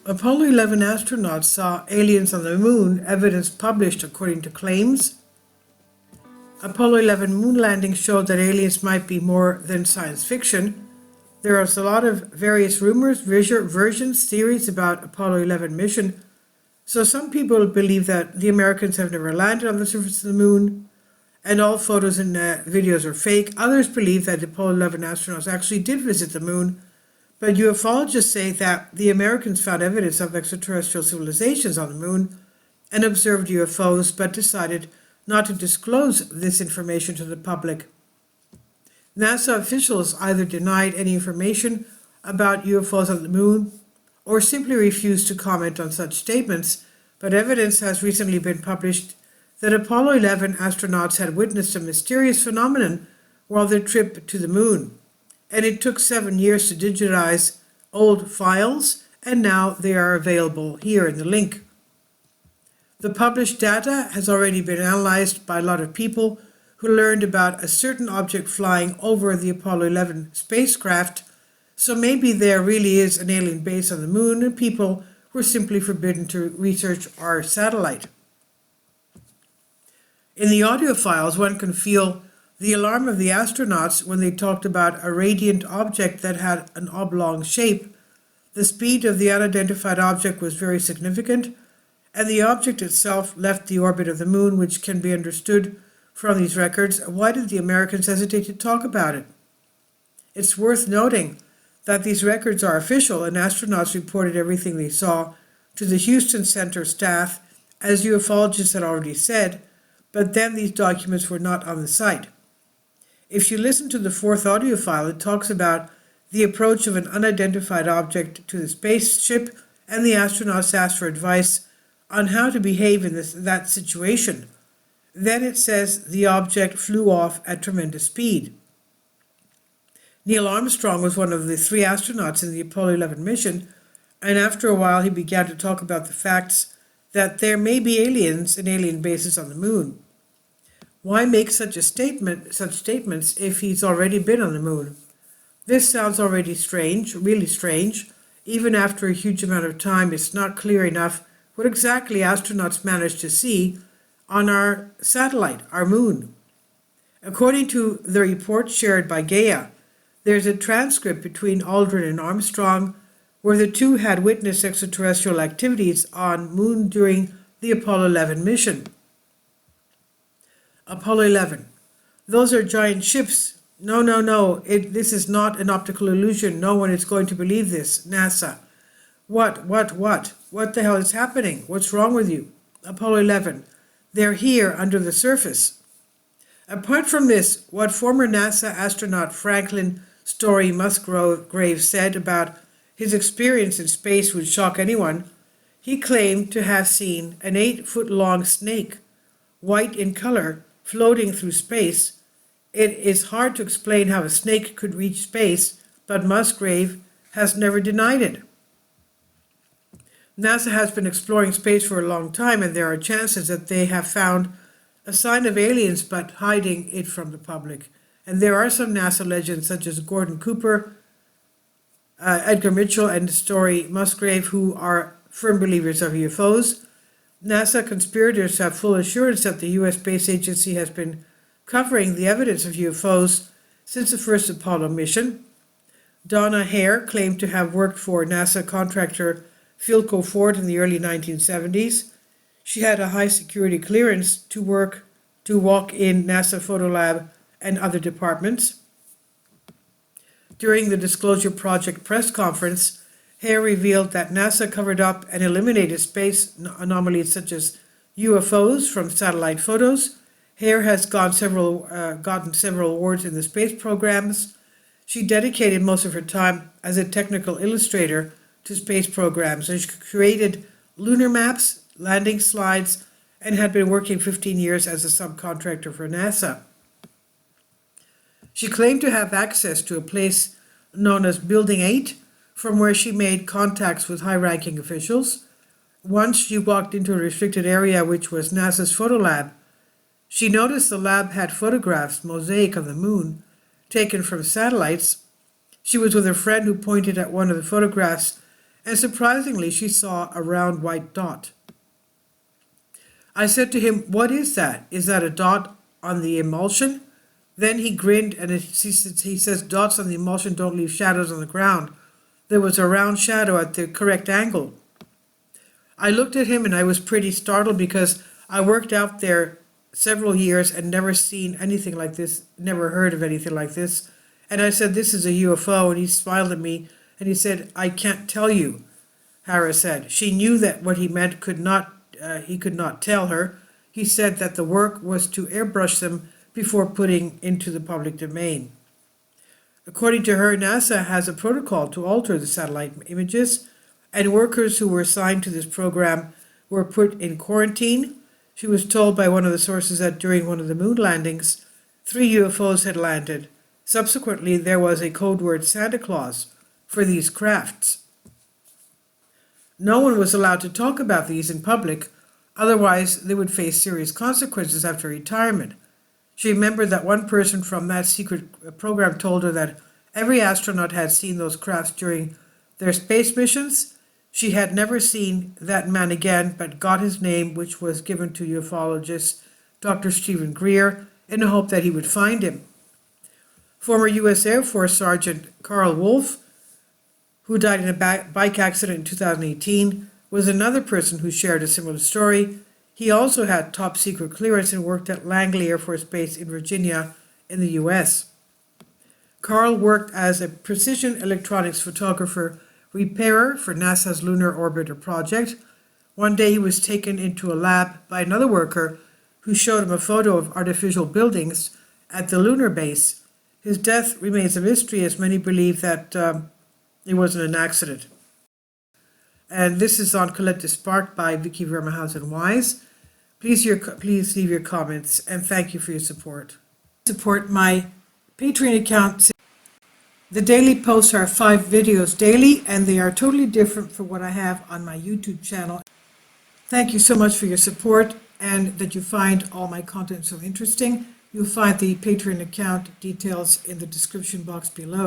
Apollo 11 astronauts saw aliens on the moon, evidence published according to claims. Apollo 11 moon landing showed that aliens might be more than science fiction. There is a lot of various rumors, versions, theories about Apollo 11 mission. So some people believe that the Americans have never landed on the surface of the moon, and all photos and videos are fake. Others believe that the Apollo 11 astronauts actually did visit the moon, but ufologists say that the Americans found evidence of extraterrestrial civilizations on the moon and observed UFOs, but decided not to disclose this information to the public. NASA officials either denied any information about UFOs on the moon or simply refused to comment on such statements, but evidence has recently been published that Apollo 11 astronauts had witnessed a mysterious phenomenon while their trip to the moon. And it took 7 years to digitize old files, and now they are available here in the link. The published data has already been analyzed by a lot of people who learned about a certain object flying over the Apollo 11 spacecraft, so maybe there really is an alien base on the moon and people were simply forbidden to research our satellite. In the audio files, one can feel the alarm of the astronauts when they talked about a radiant object that had an oblong shape. The speed of the unidentified object was very significant, and the object itself left the orbit of the moon, which can be understood from these records. Why did the Americans hesitate to talk about it? It's worth noting that these records are official, and astronauts reported everything they saw to the Houston Center staff, as ufologists had already said, but then these documents were not on the site. If you listen to the fourth audio file, it talks about the approach of an unidentified object to the spaceship, and the astronauts asked for advice on how to behave in that situation. Then it says the object flew off at tremendous speed. Neil Armstrong was one of the 3 astronauts in the Apollo 11 mission, and after a while he began to talk about the facts that there may be aliens and alien bases on the moon. Why make such statements if he's already been on the moon? This sounds already strange, really strange. Even after a huge amount of time, it's not clear enough what exactly astronauts managed to see on our satellite, our moon. According to the report shared by Gaia, there's a transcript between Aldrin and Armstrong where the two had witnessed extraterrestrial activities on moon during the Apollo 11 mission. Apollo 11. Those are giant ships. No. This is not an optical illusion. No one is going to believe this. NASA. What? What the hell is happening? What's wrong with you? Apollo 11. They're here under the surface. Apart from this, what former NASA astronaut Franklin Story Musgrave said about his experience in space would shock anyone. He claimed to have seen an 8-foot-long snake, white in color, floating through space. It is hard to explain how a snake could reach space, but Musgrave has never denied it. NASA has been exploring space for a long time, and there are chances that they have found a sign of aliens but hiding it from the public. And there are some NASA legends such as Gordon Cooper, Edgar Mitchell, and Story Musgrave who are firm believers of UFOs. NASA conspirators have full assurance that the U.S. Space Agency has been covering the evidence of UFOs since the first Apollo mission. Donna Hare claimed to have worked for NASA contractor Philco Ford in the early 1970s. She had a high security clearance to walk in NASA Photolab and other departments. During the Disclosure Project press conference, Hare revealed that NASA covered up and eliminated space anomalies such as UFOs from satellite photos. Hare has gotten several awards in the space programs. She dedicated most of her time as a technical illustrator to space programs, and she created lunar maps, landing slides, and had been working 15 years as a subcontractor for NASA. She claimed to have access to a place known as Building 8, from where she made contacts with high-ranking officials. Once she walked into a restricted area which was NASA's Photolab. She noticed the lab had photographs, mosaic of the moon, taken from satellites. She was with a friend who pointed at one of the photographs and surprisingly she saw a round white dot. I said to him, "What is that? Is that a dot on the emulsion?" Then he grinned and he says, "Dots on the emulsion don't leave shadows on the ground. There was a round shadow at the correct angle." I looked at him and I was pretty startled because I worked out there several years and never seen anything like this, never heard of anything like this. And I said, "This is a UFO." And he smiled at me and he said, "I can't tell you," Harris said. She knew that what he meant he could not tell her. He said that the work was to airbrush them before putting into the public domain. According to her, NASA has a protocol to alter the satellite images, and workers who were assigned to this program were put in quarantine. She was told by one of the sources that during one of the moon landings, 3 UFOs had landed. Subsequently, there was a code word Santa Claus for these crafts. No one was allowed to talk about these in public, otherwise they would face serious consequences after retirement. She remembered that one person from that secret program told her that every astronaut had seen those crafts during their space missions. She had never seen that man again, but got his name, which was given to ufologist Dr. Stephen Greer, in the hope that he would find him. Former U.S. Air Force Sergeant Carl Wolf, who died in a bike accident in 2018, was another person who shared a similar story. He also had top secret clearance and worked at Langley Air Force Base in Virginia in the U.S. Carl worked as a precision electronics photographer repairer for NASA's Lunar Orbiter project. One day he was taken into a lab by another worker who showed him a photo of artificial buildings at the lunar base. His death remains a mystery, as many believe that it wasn't an accident. And this is on Collective Spark by Vicky Vermehausen Wise. Please leave your comments, and thank you for your support. Support my Patreon account. The daily posts are 5 videos daily, and they are totally different from what I have on my YouTube channel. Thank you so much for your support and that you find all my content so interesting. You'll find the Patreon account details in the description box below.